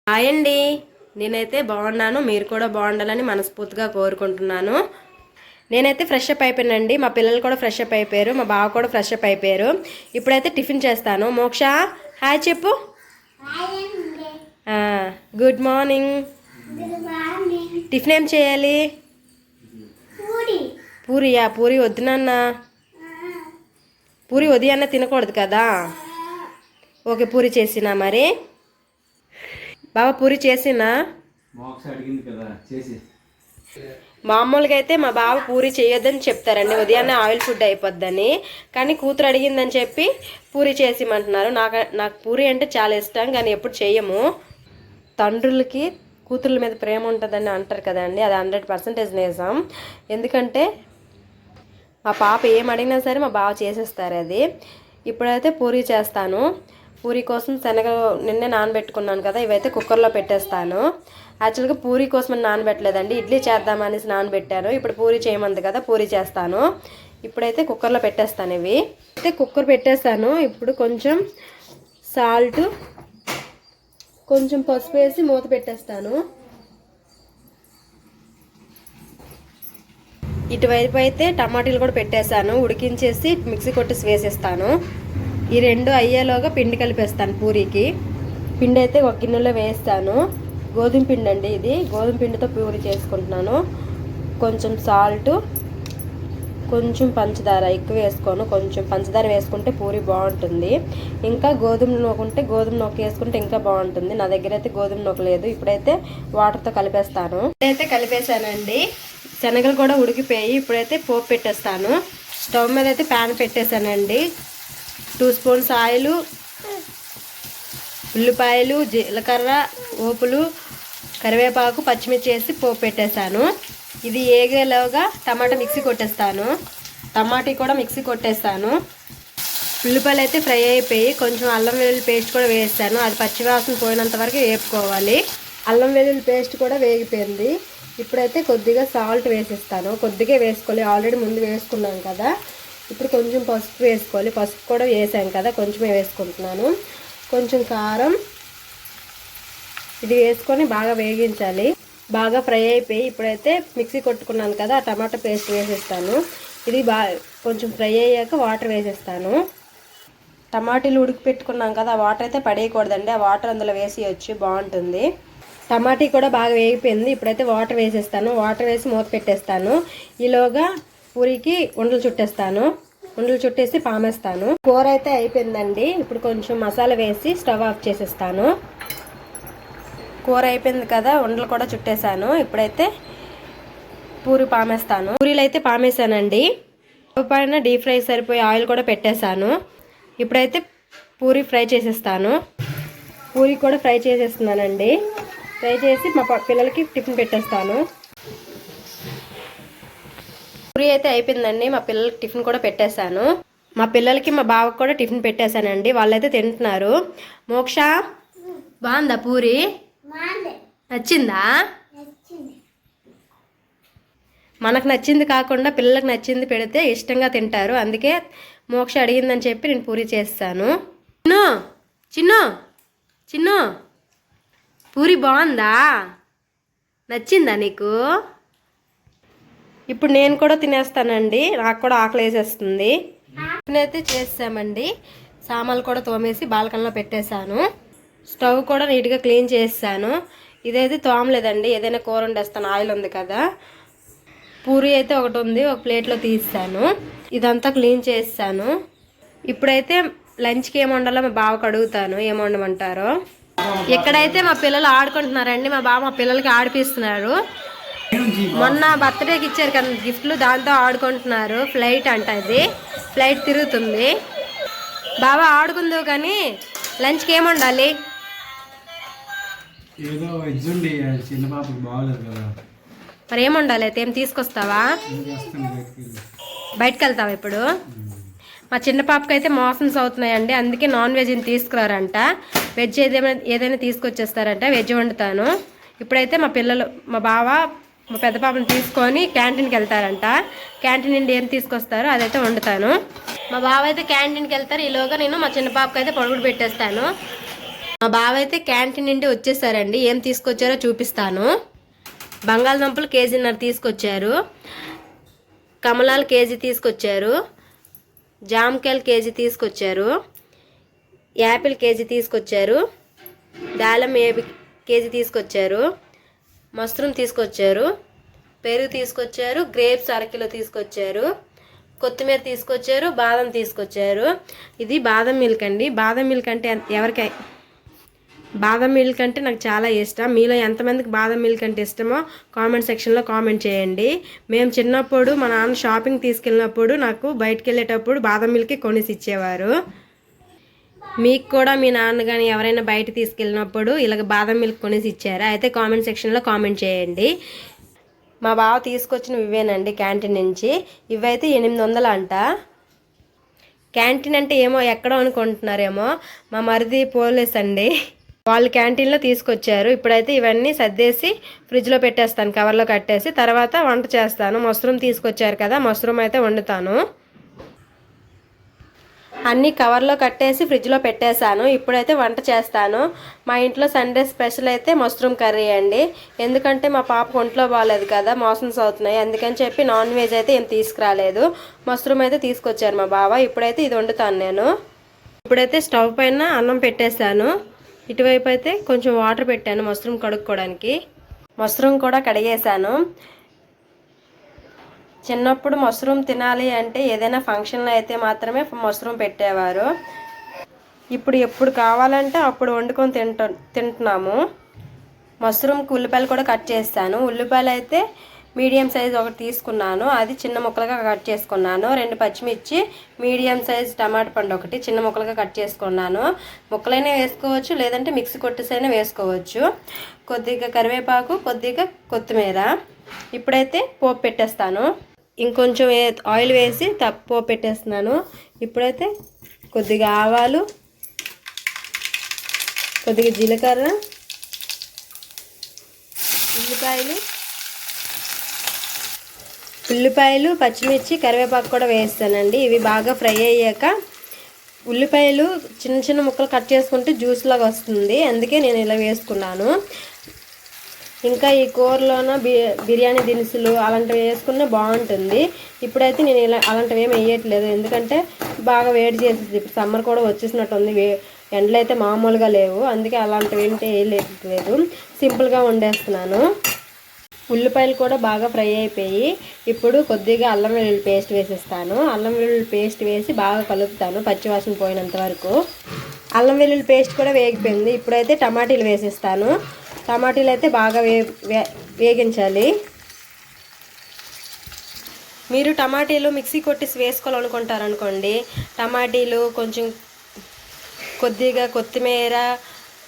Hi అండి. నేనైతే బాగున్నాను, మీరు కూడా బాగుండాలని మనస్ఫూర్తిగా కోరుకుంటున్నాను. నేనైతే ఫ్రెష్ అప్ అయిపోయానండి. మా పిల్లలు కూడా ఫ్రెష్ అప్ అయిపోయారు, మా బావ కూడా ఫ్రెష్ అప్ అయిపోయారు. ఇప్పుడైతే టిఫిన్ చేస్తాను. మోక్ష హాయ్ చెప్పు. Good morning. టిఫిన్ ఏం చేయాలి? పూరియా? పూరి వద్దు నాన్న, పూరి ఉదయాన్నే తినకూడదు కదా. ఓకే, పూరి చేసినా మరి. బాబా పూరి చేసినా? మామూలుగా అయితే మా బావ పూరి చేయొద్దని చెప్తారండి, ఉదయాన్నే ఆయిల్ ఫుడ్ అయిపోద్దని. కానీ కూతురు అడిగిందని చెప్పి పూరి చేసిమంటున్నారు. నాకు పూరి అంటే చాలా ఇష్టం, కానీ ఎప్పుడు చేయము. తండ్రులకి కూతుర్ల మీద ప్రేమ ఉంటుందని అంటారు కదండి, అది 100% నిజం. ఎందుకంటే మా పాప ఏం అడిగినా సరే మా బావ చేసేస్తారు అది. ఇప్పుడైతే పూరి చేస్తాను. పూరి కోసం శనగలు నిన్నే నానబెట్టుకున్నాను కదా, ఇవైతే కుక్కర్లో పెట్టేస్తాను. యాక్చువల్గా పూరి కోసం నానబెట్టలేదండి, ఇడ్లీ చేద్దామనేసి నానబెట్టాను. ఇప్పుడు పూరి చేయమంది కదా, పూరి చేస్తాను. ఇప్పుడైతే కుక్కర్లో పెట్టేస్తాను. ఇవి అయితే కుక్కర్ పెట్టేస్తాను. ఇప్పుడు కొంచెం సాల్ట్, కొంచెం పసుపు వేసి మూత పెట్టేస్తాను. ఇటువైపు అయితే టమాటీలు కూడా పెట్టేశాను, ఉడికించేసి మిక్సీ కొట్టేసి వేసేస్తాను. ఈ రెండు అయ్యేలోగా పిండి కలిపేస్తాను పూరికి. పిండి అయితే ఒక గిన్నెలో వేస్తాను. గోధుమ పిండి అండి ఇది, గోధుమ పిండితో పూరి చేసుకుంటున్నాను. కొంచెం సాల్ట్, కొంచెం పంచదార ఎక్కువ వేసుకోను, కొంచెం పంచదార వేసుకుంటే పూరి బాగుంటుంది. ఇంకా గోధుమ నూక ఉంటే గోధుమ నూక వేసుకుంటే ఇంకా బాగుంటుంది. నా దగ్గర అయితే గోధుమ నూక లేదు. ఇప్పుడైతే వాటర్తో కలిపేస్తాను. ఇప్పుడైతే కలిపేసానండి. శనగలు కూడా ఉడికిపోయి ఇప్పుడైతే పోపు పెట్టేస్తాను. స్టవ్ మీద అయితే ప్యాన్ పెట్టేశానండి. 2 స్పూన్స్ ఆయిల్, ఉల్లిపాయలు, జీలకర్ర, ఓపులు, కరివేపాకు, పచ్చిమిర్చి వేసి పోపు పెట్టేశాను. ఇది ఏగేలోగా టమాటా మిక్సీ కొట్టేస్తాను. టమాటీ కూడా మిక్సీ కొట్టేస్తాను. ఉల్లిపాయలు అయితే ఫ్రై అయిపోయి కొంచెం అల్లం వెల్లుల్లి పేస్ట్ కూడా వేస్తాను. అది పచ్చివాసన పోయినంత వరకు వేపుకోవాలి. అల్లం వెల్లుల్లి పేస్ట్ కూడా వేగిపోయింది. ఇప్పుడైతే కొద్దిగా సాల్ట్ వేసేస్తాను. కొద్దిగా వేసుకోవాలి, ఆల్రెడీ ముందు వేసుకున్నాం కదా. ఇప్పుడు కొంచెం పసుపు వేసుకోవాలి, పసుపు కూడా వేసాం కదా, కొంచెమే వేసుకుంటున్నాను. కొంచెం కారం, ఇది వేసుకొని బాగా వేగించాలి. బాగా ఫ్రై అయిపోయి ఇప్పుడైతే మిక్సీ కొట్టుకున్నాను కదా, ఆ టమాటా పేస్ట్ వేసేస్తాను. ఇది కొంచెం ఫ్రై అయ్యాక వాటర్ వేసేస్తాను. టమాటీలు ఉడికి పెట్టుకున్నాం కదా, ఆ వాటర్ అయితే పడేయకూడదండి, ఆ వాటర్ అందులో వేసేయచ్చు, బాగుంటుంది. టమాటీ కూడా బాగా వేగిపోయింది. ఇప్పుడైతే వాటర్ వేసేస్తాను. వాటర్ వేసి మూత పెట్టేస్తాను. ఈలోగా పూరికి ఉండలు చుట్టేస్తాను. ఉండలు చుట్టేసి పామేస్తాను. కూర అయితే అయిపోయిందండి. ఇప్పుడు కొంచెం మసాలా వేసి స్టవ్ ఆఫ్ చేసేస్తాను. కూర అయిపోయింది కదా, ఉండలు కూడా చుట్టేసాను. ఇప్పుడైతే పూరి పామేస్తాను. పూరీలు అయితే పామేసానండి. పైన డీప్ ఫ్రై సరిపోయి ఆయిల్ కూడా పెట్టేశాను. ఇప్పుడైతే పూరి ఫ్రై చేసేస్తాను. పూరి కూడా ఫ్రై చేసేస్తున్నానండి. ఫ్రై చేసి మా పిల్లలకి టిఫిన్ పెట్టేస్తాను. పూరి అయితే అయిపోయిందండి. మా పిల్లలకి టిఫిన్ కూడా పెట్టేశాను. మా పిల్లలకి మా బావకి కూడా టిఫిన్ పెట్టేశానండి. వాళ్ళైతే తింటున్నారు. మోక్ష బాగుందా పూరి? నచ్చిందా? మనకు నచ్చింది కాకుండా పిల్లలకు నచ్చింది పెడితే ఇష్టంగా తింటారు. అందుకే మోక్ష అడిగిందని చెప్పి నేను పూరి చేస్తాను. చిన్ను చిన్ను పూరి బాగుందా? నచ్చిందా నీకు? ఇప్పుడు నేను కూడా తినేస్తానండి, నాకు కూడా ఆకలి వేసేస్తుంది. నేనైతే చేసామండి. సామాన్లు కూడా తోమేసి బాల్కనీలో పెట్టేశాను. స్టవ్ కూడా నీట్గా క్లీన్ చేసాను. ఇదైతే తోమలేదండి, ఏదైనా కూర వండేస్తాను, ఆయిల్ ఉంది కదా. పూరి అయితే ఒకటి ఉంది, ఒక ప్లేట్లో తీసాను. ఇదంతా క్లీన్ చేసాను. ఇప్పుడైతే లంచ్కి ఏం వండాలో మా బావకు అడుగుతాను, ఏం వండమంటారో. ఇక్కడైతే మా పిల్లలు ఆడుకుంటున్నారండి. మా బావ మా పిల్లలకి ఆడిపిస్తున్నారు. మొన్న బర్త్డేకి ఇచ్చారు కదా గిఫ్ట్లు, దాంతో ఆడుకుంటున్నారు. ఫ్లైట్ అంట, ఇది ఫ్లైట్ తిరుగుతుంది. బాబా ఆడుకుందో కానీ లంచ్కి ఏం వండాలి? మరి ఏం వండాలి అయితే? ఏం తీసుకొస్తావా? బయటకు వెళ్తావా ఇప్పుడు? మా చిన్న పాపకి అయితే మోషన్స్ అవుతున్నాయండి, అందుకే నాన్ వెజ్ని తీసుకురారంట. వెజ్ ఏదైనా తీసుకొచ్చేస్తారంట, వెజ్ వండుతాను. ఇప్పుడైతే మా బావ మా పెద్ద పాపను తీసుకొని క్యాంటీన్కి వెళ్తారంట. క్యాంటీన్ నుండి ఏం తీసుకొస్తారో అదైతే వండుతాను. మా బావ అయితే క్యాంటీన్కి వెళ్తారు. ఈలోగా నేను మా చిన్న పాపకి అయితే పొడుగుడు పెట్టేస్తాను. మా బావ అయితే క్యాంటీన్ నుండి వచ్చేసారండి. ఏం తీసుకొచ్చారో చూపిస్తాను. బంగాళదుంపలు కేజీన్నర తీసుకొచ్చారు, కమలాలు కేజీ తీసుకొచ్చారు, జామకాయలు కేజీ తీసుకొచ్చారు, యాపిల్ కేజీ తీసుకొచ్చారు, దాళం కేజీ తీసుకొచ్చారు, మష్రూమ్ తీసుకొచ్చారు, పెరుగు తీసుకొచ్చారు, గ్రేప్స్ అరకిలో తీసుకొచ్చారు, కొత్తిమీర తీసుకొచ్చారు, బాదం తీసుకొచ్చారు. ఇది బాదం మిల్క్ అండి. బాదం మిల్క్ అంటే బాదం మిల్క్ అంటే నాకు చాలా ఇష్టం. మీలో ఎంతమందికి బాదం మిల్క్ అంటే ఇష్టమో కామెంట్ సెక్షన్లో కామెంట్ చేయండి. మేము చిన్నప్పుడు మా నాన్న షాపింగ్ తీసుకెళ్ళినప్పుడు నాకు బయటకు వెళ్ళేటప్పుడు బాదం మిల్క్ కొనేసి ఇచ్చేవారు. మీకు కూడా మీ నాన్న కానీ ఎవరైనా బయట తీసుకెళ్ళినప్పుడు ఇలాగ బాదం మిల్క్ కొనేసి ఇచ్చారా? అయితే కామెంట్ సెక్షన్లో కామెంట్ చేయండి. మా బావ తీసుకొచ్చిన ఇవేనండి క్యాంటీన్ నుంచి. ఇవైతే 800 అంట. క్యాంటీన్ అంటే ఏమో ఎక్కడో అనుకుంటున్నారేమో, మా మరిది పోలీస్ అండి, వాళ్ళు క్యాంటీన్లో తీసుకొచ్చారు. ఇప్పుడైతే ఇవన్నీ సర్దేసి ఫ్రిడ్జ్లో పెట్టేస్తాను, కవర్లో కట్టేసి. తర్వాత వంట చేస్తాను. మష్రూమ్ తీసుకొచ్చారు కదా, మష్రూమ్ అయితే వండుతాను. అన్నీ కవర్లో కట్టేసి ఫ్రిడ్జ్లో పెట్టేశాను. ఇప్పుడైతే వంట చేస్తాను. మా ఇంట్లో సండే స్పెషల్ అయితే మష్రూమ్ కర్రీ అండి. ఎందుకంటే మా పాప ఒంట్లో బాగాలేదు కదా, మోషన్స్ అవుతున్నాయి, అందుకని చెప్పి నాన్ వెజ్ అయితే ఏం తీసుకురాలేదు. మష్రూమ్ అయితే తీసుకొచ్చారు మా బావ. ఇప్పుడైతే ఇది వండుతాను నేను. ఇప్పుడైతే స్టవ్ పైన అన్నం పెట్టేశాను. ఇటువైపు అయితే కొంచెం వాటర్ పెట్టాను మష్రూమ్ కడుక్కోవడానికి. మష్రూమ్ కూడా కడిగేశాను. చిన్నప్పుడు మష్రూమ్ తినాలి అంటే ఏదైనా ఫంక్షన్లో అయితే మాత్రమే మష్రూమ్ పెట్టేవారు. ఇప్పుడు ఎప్పుడు కావాలంటే అప్పుడు వండుకొని తింటున్నాము. మష్రూమ్కి ఉల్లిపాయలు కూడా కట్ చేస్తాను. ఉల్లిపాయలు అయితే మీడియం సైజ్ ఒకటి తీసుకున్నాను, అది చిన్న ముక్కలుగా కట్ చేసుకున్నాను. 2 పచ్చిమిర్చి, మీడియం సైజ్ టమాటా పండు ఒకటి చిన్న ముక్కలుగా కట్ చేసుకున్నాను. ముక్కలైనా వేసుకోవచ్చు, లేదంటే మిక్సీ కొట్టేసైనా వేసుకోవచ్చు. కొద్దిగా కరివేపాకు, కొద్దిగా కొత్తిమీర. ఇప్పుడైతే పోపు పెట్టేస్తాను. ఇంకొంచెం ఆయిల్ వేసి పోపు పెట్టేస్తున్నాను. ఇప్పుడైతే కొద్దిగా ఆవాలు, కొద్దిగా జీలకర్ర, ఉల్లిపాయలు, పచ్చిమిర్చి, కరివేపాకు కూడా వేస్తానండి. ఇవి బాగా ఫ్రై అయ్యాక ఉల్లిపాయలు చిన్న చిన్న ముక్కలు కట్ చేసుకుంటే జ్యూస్ లాగా వస్తుంది, అందుకే నేను ఇలా వేసుకున్నాను. ఇంకా ఈ కూరలోన బిర్యానీ దినుసులు అలాంటివి వేసుకున్నా బాగుంటుంది. ఇప్పుడైతే నేను ఇలా అలాంటివి ఏమి వేయట్లేదు, ఎందుకంటే బాగా వేడి చేసేది. ఇప్పుడు సమ్మర్ కూడా వచ్చేసినట్టుంది, ఎండలు అయితే మామూలుగా లేవు, అందుకే అలాంటివి ఏంటి వేయలేదు, సింపుల్గా వండేస్తున్నాను. ఉల్లిపాయలు కూడా బాగా ఫ్రై అయిపోయి ఇప్పుడు కొద్దిగా అల్లం వెల్లుల్లి పేస్ట్ వేసేస్తాను. అల్లం వెల్లుల్లి పేస్ట్ వేసి బాగా కలుపుతాను పచ్చివాసన పోయినంత వరకు. అల్లం వెల్లుల్లి పేస్ట్ కూడా వేగిపోయింది. ఇప్పుడైతే టమాటీలు వేసేస్తాను. టమాటీలు అయితే బాగా వేగించాలి. మీరు టమాటీలు మిక్సీ కొట్టేసి వేసుకోవాలనుకుంటారనుకోండి, టమాటీలు కొంచెం కొద్దిగా కొత్తిమీర,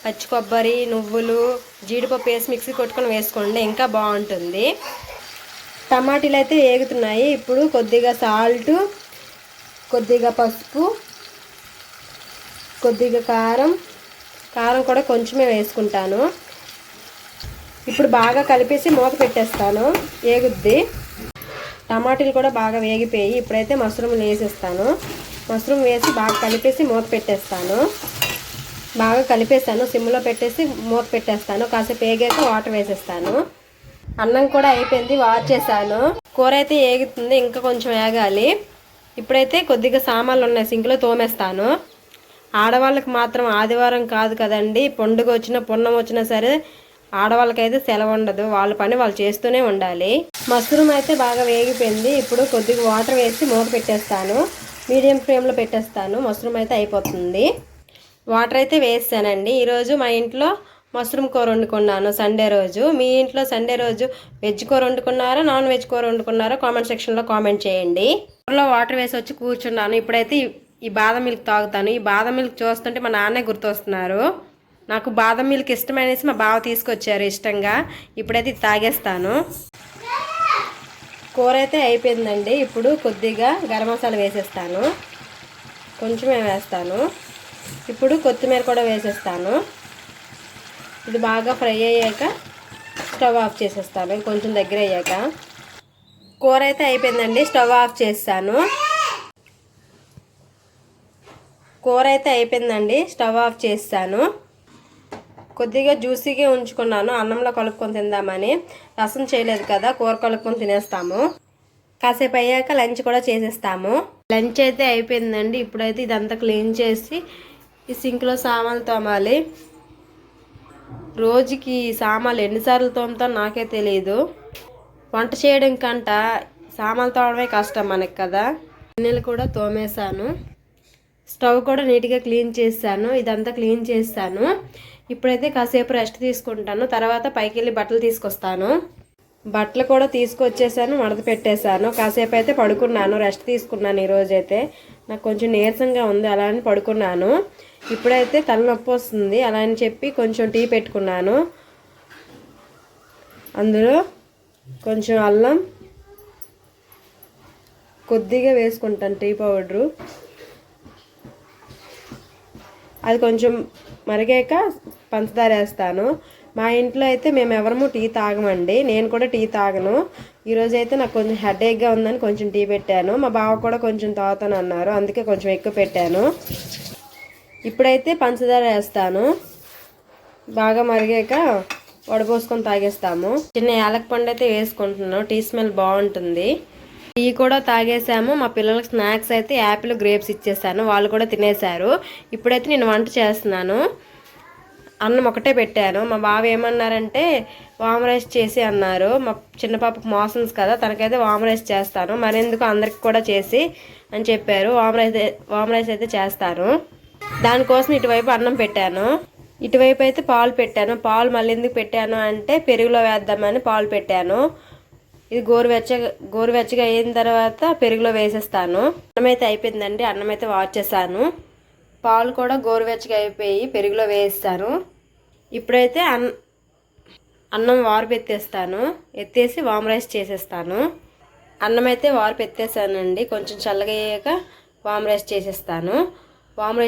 పచ్చి కొబ్బరి, నువ్వులు, జీడిపప్పు వేసి మిక్సీ కొట్టుకొని వేసుకోండి, ఇంకా బాగుంటుంది. టమాటీలు అయితే వేగుతున్నాయి. ఇప్పుడు కొద్దిగా సాల్ట్, కొద్దిగా పసుపు, కొద్దిగా కారం కూడా కొంచెమే వేసుకుంటాను. ఇప్పుడు బాగా కలిపేసి మూత పెట్టేస్తాను, వేగుద్ది. టమాటీలు కూడా బాగా వేగిపోయి ఇప్పుడైతే మష్రూమ్లు వేసేస్తాను. మష్రూమ్ వేసి బాగా కలిపేసి మూత పెట్టేస్తాను. బాగా కలిపేస్తాను, సిమ్లో పెట్టేసి మూత పెట్టేస్తాను. కాసేపు వేగాక వాటర్ వేసేస్తాను. అన్నం కూడా అయిపోయింది, వార్చేసాను. కూర అయితే వేగుతుంది, ఇంకా కొంచెం వేగాలి. ఇప్పుడైతే కొద్దిగా సామాన్లు ఉన్నాయి, సింక్లో తోమేస్తాను. ఆడవాళ్ళకి మాత్రం ఆదివారం కాదు కదండి, పండుగ వచ్చినా పున్నం వచ్చినా సరే ఆడవాళ్ళకైతే సెలవు ఉండదు, వాళ్ళ పని వాళ్ళు చేస్తూనే ఉండాలి. మష్రూమ్ అయితే బాగా వేగిపోయింది. ఇప్పుడు కొద్దిగా వాటర్ వేసి మూత పెట్టేస్తాను, మీడియం ఫ్లేమ్లో పెట్టేస్తాను. మష్రూమ్ అయితే అయిపోతుంది. వాటర్ అయితే వేసానండి. ఈరోజు మా ఇంట్లో మష్రూమ్ కూర వండుకున్నాను సండే రోజు. మీ ఇంట్లో సండే రోజు వెజ్ కూర వండుకున్నారా, నాన్ వెజ్ కూర వండుకున్నారా కామెంట్ సెక్షన్లో కామెంట్ చేయండి. కూరలో వాటర్ వేసి వచ్చి కూర్చున్నాను. ఇప్పుడైతే ఈ బాదం మిల్క్ తాగుతాను. ఈ బాదం మిల్క్ చూస్తుంటే మా నాన్నే గుర్తొస్తున్నారు. నాకు బాదం మిల్క్ ఇష్టమనేసి మా బావ తీసుకొచ్చారు ఇష్టంగా. ఇప్పుడైతే తాగేస్తాను. కూర అయితే అయిపోయిందండి. ఇప్పుడు కొద్దిగా గరం మసాలా వేసేస్తాను, కొంచెమే వేస్తాను. ఇప్పుడు కొత్తిమీర కూడా వేసేస్తాను. ఇది బాగా ఫ్రై అయ్యాక స్టవ్ ఆఫ్ చేసేస్తాను, కొంచెం దగ్గర అయ్యాక. కూర అయితే అయిపోయిందండి, స్టవ్ ఆఫ్ చేస్తాను. కూర అయితే అయిపోయిందండి, స్టవ్ ఆఫ్ చేస్తాను. కొద్దిగా జ్యూసీగా ఉంచుకున్నాను, అన్నంలో కలుపుకొని తిందామని. రసం చేయలేదు కదా, కూర కలుపుకొని తినేస్తాము. కాసేపు అయ్యాక లంచ్ కూడా చేసేస్తాము. లంచ్ అయితే అయిపోయిందండి. ఇప్పుడైతే ఇదంతా క్లీన్ చేసి ఈ సింక్లో సామాన్లు తోమాలి. రోజుకి సామాన్లు ఎన్నిసార్లు తోముతాం నాకే తెలియదు. వంట చేయడం కంట సామాన్లు తోమడమే కష్టం మనకి కదా. గిన్నెలు కూడా తోమేశాను. స్టవ్ కూడా నీట్గా క్లీన్ చేశాను. ఇదంతా క్లీన్ చేస్తాను. ఇప్పుడైతే కాసేపు రెస్ట్ తీసుకుంటాను. తర్వాత పైకి వెళ్ళి బట్టలు తీసుకొస్తాను. బట్టలు కూడా తీసుకొచ్చేసాను, మడత పెట్టేశాను. కాసేపు అయితే పడుకున్నాను, రెస్ట్ తీసుకున్నాను. ఈరోజైతే నాకు కొంచెం నీరసంగా ఉంది, అలా అని పడుకున్నాను. ఇప్పుడైతే తలనొప్పి వస్తుంది, అలా అని చెప్పి కొంచెం టీ పెట్టుకున్నాను. అందులో కొంచెం అల్లం కొద్దిగా వేసుకుంటాను, టీ పౌడరు. అది కొంచెం మరిగాక పంచదార వేస్తాను. మా ఇంట్లో అయితే మేము ఎవరము టీ తాగమండి, నేను కూడా టీ తాగను. ఈరోజైతే నాకు కొంచెం హెడేక్గా ఉందని కొంచెం టీ పెట్టాను. మా బావ కూడా కొంచెం తాగుతాను అన్నారు, అందుకే కొంచెం ఎక్కువ పెట్టాను. ఇప్పుడైతే పంచదార వేస్తాను. బాగా మరిగాక వడపోసుకొని తాగేస్తాము. చిన్న యాలకపండు అయితే వేసుకుంటున్నాను, టీ స్మెల్ బాగుంటుంది. టీ కూడా తాగేసాము. మా పిల్లలకి స్నాక్స్ అయితే యాపిల్ గ్రేప్స్ ఇచ్చేసాను, వాళ్ళు కూడా తినేశారు. ఇప్పుడైతే నేను వంట చేస్తున్నాను. అన్నం ఒకటే పెట్టాను. మా బావ ఏమన్నారంటే వామ్ రైస్ చేసి అన్నారు. మా చిన్న పాపకు మోషన్స్ కదా, తనకైతే వామ్ రైస్ చేస్తాను, మరెందుకు అందరికి కూడా చేసి అని చెప్పారు. వామ్ రైస్ అయితే చేస్తాను. దానికోసం ఇటువైపు అన్నం పెట్టాను, ఇటువైపు అయితే పాలు పెట్టాను. పాలు మళ్ళీ ఎందుకు పెట్టాను అంటే పెరుగులో వేద్దామని పాలు పెట్టాను. ఇది గోరువెచ్చగా అయిన తర్వాత పెరుగులో వేసేస్తాను. అన్నం అయితే అయిపోయిందండి, అన్నం అయితే వార్చేసాను. పాలు కూడా గోరువెచ్చగా అయిపోయి పెరుగులో వేస్తాను. ఇప్పుడైతే అన్నం వారు ఎత్తేస్తాను, ఎత్తేసి వామ్ రైస్ చేసేస్తాను. అన్నం అయితే వారు ఎత్తేసానండి, కొంచెం చల్లగా అయ్యాక వామ్ రైస్ చేసేస్తాను. వామ్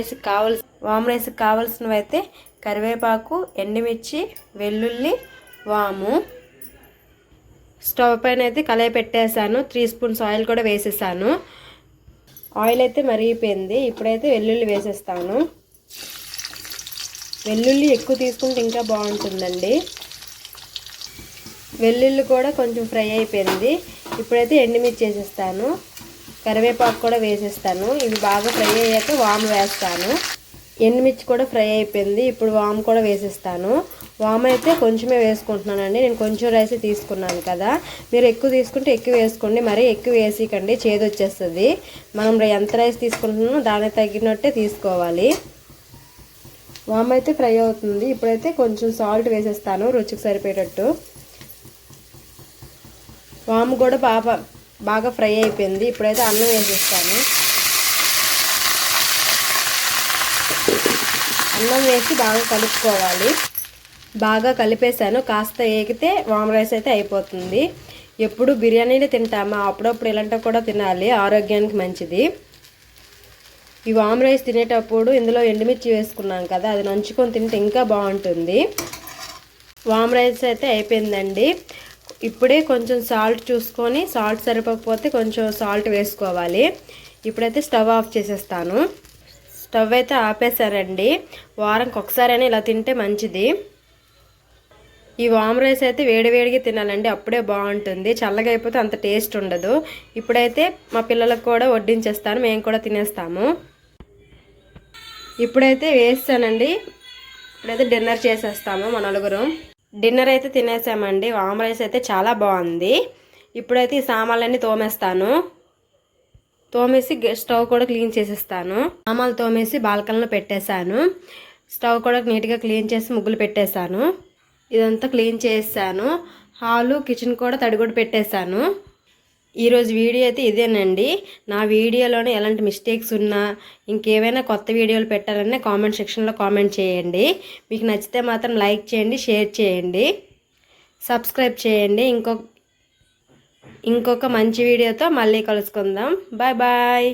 రైస్కి కావాల్సినవి అయితే కరివేపాకు, ఎండుమిర్చి, వెల్లుల్లి, వాము. స్టవ్ పైన అయితే కళాయి పెట్టేశాను. 3 స్పూన్స్ ఆయిల్ కూడా వేసేసాను. ఆయిల్ అయితే మరిగిపోయింది. ఇప్పుడైతే వెల్లుల్లి వేసేస్తాను. వెల్లుల్లి ఎక్కువ తీసుకుంటే ఇంకా బాగుంటుందండి. వెల్లుల్లి కూడా కొంచెం ఫ్రై అయిపోయింది. ఇప్పుడైతే ఎండుమిర్చి వేసేస్తాను, కరివేపాకు కూడా వేసేస్తాను. ఇవి బాగా ఫ్రై అయ్యాక వాము వేస్తాను. ఎండుమిర్చి కూడా ఫ్రై అయిపోయింది. ఇప్పుడు వాము కూడా వేసేస్తాను. వాము అయితే కొంచెమే వేసుకుంటున్నానండి, నేను కొంచెం రైస్ తీసుకున్నాను కదా. మీరు ఎక్కువ తీసుకుంటే ఎక్కువ వేసుకోండి, మరీ ఎక్కువ వేసికండి, చేదు వచ్చేస్తుంది. మనం ఎంత రైస్ తీసుకుంటున్నామో దానికి తగ్గినట్టే తీసుకోవాలి. వాము అయితే ఫ్రై అవుతుంది. ఇప్పుడైతే కొంచెం సాల్ట్ వేసేస్తాను, రుచికి సరిపోయేటట్టు. వాము కూడా బాగా ఫ్రై అయిపోయింది. ఇప్పుడైతే అన్నం వేసేస్తాను. అన్నం వేసి బాగా కలుపుకోవాలి. బాగా కలిపేసాను. కాస్త ఏగితే వామ్ రైస్ అయితే అయిపోతుంది. ఎప్పుడు బిర్యానీలు తింటామా, అప్పుడప్పుడు ఇలాంటివి కూడా తినాలి, ఆరోగ్యానికి మంచిది. ఈ వామ్ రైస్ తినేటప్పుడు ఇందులో ఎండుమిర్చి వేసుకున్నాం కదా, అది నంచుకొని తింటే ఇంకా బాగుంటుంది. వామ్ రైస్ అయితే అయిపోయిందండి. ఇప్పుడే కొంచెం సాల్ట్ చూసుకొని, సాల్ట్ సరిపోకపోతే కొంచెం సాల్ట్ వేసుకోవాలి. ఇప్పుడైతే స్టవ్ ఆఫ్ చేసేస్తాను. స్టవ్ అయితే ఆపేసారండి. వారానికి ఒకసారైనా ఇలా తింటే మంచిది. ఈ వామ్ రైస్ అయితే వేడివేడిగా తినాలండి, అప్పుడే బాగుంటుంది. చల్లగా అయిపోతే అంత టేస్ట్ ఉండదు. ఇప్పుడైతే మా పిల్లలకు కూడా వడ్డించేస్తాను, మేము కూడా తినేస్తాము. ఇప్పుడైతే వేస్తానండి. ఇప్పుడైతే డిన్నర్ చేసేస్తాము మా నలుగురు. డిన్నర్ అయితే తినేసామండి. వామ్ రైస్ అయితే చాలా బాగుంది. ఇప్పుడైతే ఈ సామాన్లన్నీ తోమేస్తాను. తోమేసి స్టవ్ కూడా క్లీన్ చేసేస్తాను. సామాన్లు తోమేసి బాల్కనీలో పెట్టేశాను. స్టవ్ కూడా నీట్గా క్లీన్ చేసి ముగ్గులు పెట్టేశాను. ఇదంతా క్లీన్ చేసాను. హాలు, కిచెన్ కూడా తడిగుడ్డ పెట్టేశాను. ఈరోజు వీడియో అయితే ఇదేనండి. నా వీడియోలోనే ఎలాంటి మిస్టేక్స్ ఉన్నా, ఇంకేమైనా కొత్త వీడియోలు పెట్టాలన్నా కామెంట్ సెక్షన్లో కామెంట్ చేయండి. మీకు నచ్చితే మాత్రం లైక్ చేయండి, షేర్ చేయండి, సబ్స్క్రైబ్ చేయండి. ఇంకొక మంచి వీడియోతో మళ్ళీ కలుసుకుందాం. Bye bye.